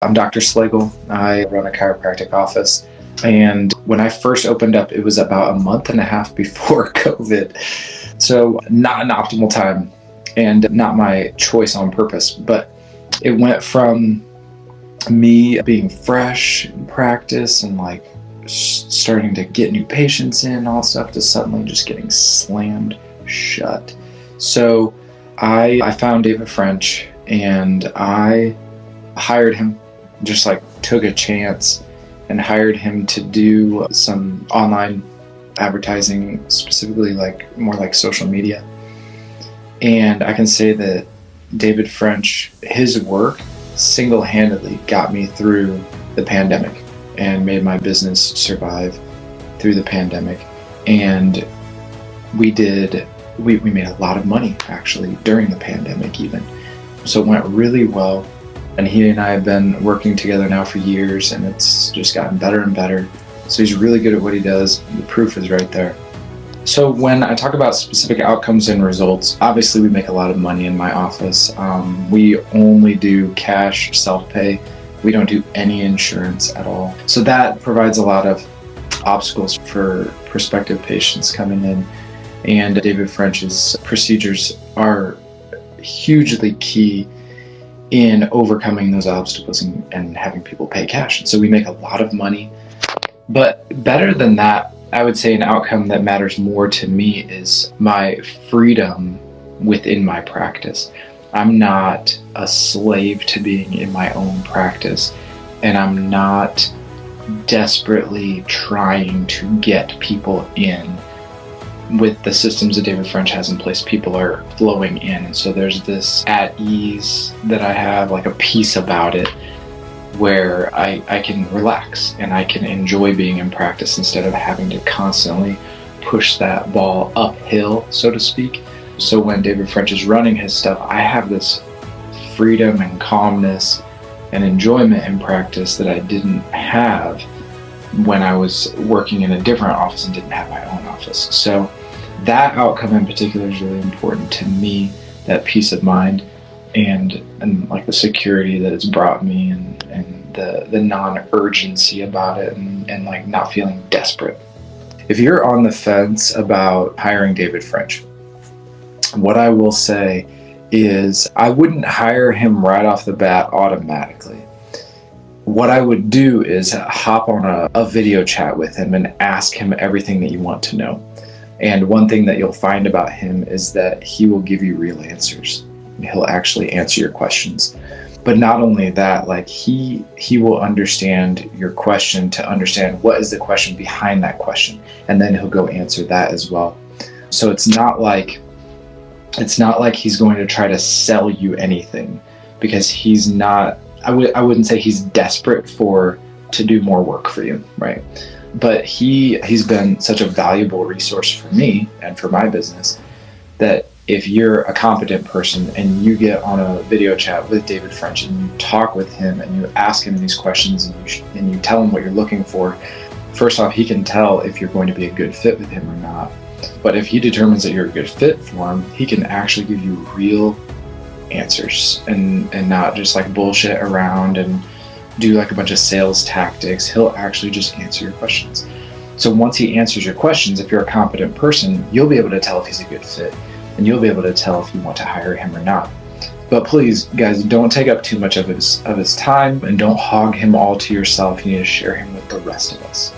I'm Dr. Slagle. I run a chiropractic office. And when I first opened up, it was about a month and a half before COVID. So not an optimal time and not my choice on purpose. But it went from me being fresh in practice and like starting to get new patients in and all that stuff to suddenly just getting slammed shut. So I found David French and I hired him, just like took a chance and hired him to do some online advertising, specifically like more like social media. And I can say that David French, his work single-handedly got me through the pandemic and made my business survive through the pandemic. And we made a lot of money actually during the pandemic even. So it went really well. And he and I have been working together now for years, and it's just gotten better and better. So he's really good at what he does. The proof is right there. So when I talk about specific outcomes and results, obviously we make a lot of money in my office. We only do cash self-pay. We don't do any insurance at all. So that provides a lot of obstacles for prospective patients coming in. And David French's procedures are hugely key in overcoming those obstacles and having people pay cash. So we make a lot of money. But better than that, I would say an outcome that matters more to me is my freedom within my practice. I'm not a slave to being in my own practice, and I'm not desperately trying to get people in. With the systems that David French has in place, people are flowing in. And so there's this at ease that I have, like a peace about it, where I can relax and I can enjoy being in practice instead of having to constantly push that ball uphill, so to speak. So when David French is running his stuff, I have this freedom and calmness and enjoyment in practice that I didn't have when I was working in a different office and didn't have my own office. So that outcome in particular is really important to me, that peace of mind and like the security that it's brought me and the non-urgency about it and like not feeling desperate. If you're on the fence about hiring David French, what I will say is I wouldn't hire him right off the bat automatically. What I would do is hop on a video chat with him and ask him everything that you want to know. And one thing that you'll find about him is that he will give you real answers. He'll actually answer your questions. But not only that, like he will understand your question to understand what is the question behind that question. And then he'll go answer that as well. So it's not like he's going to try to sell you anything, because he's not, I wouldn't say he's desperate to do more work for you, right? But he's been such a valuable resource for me and for my business that if you're a competent person and you get on a video chat with David French and you talk with him and you ask him these questions and you tell him what you're looking for, first off, he can tell if you're going to be a good fit with him or not. But if he determines that you're a good fit for him, he can actually give you real answers and not just like bullshit around and do like a bunch of sales tactics. He'll actually just answer your questions. So once he answers your questions, if you're a competent person, you'll be able to tell if he's a good fit and you'll be able to tell if you want to hire him or not. But please, guys, don't take up too much of his time and don't hog him all to yourself. You need to share him with the rest of us.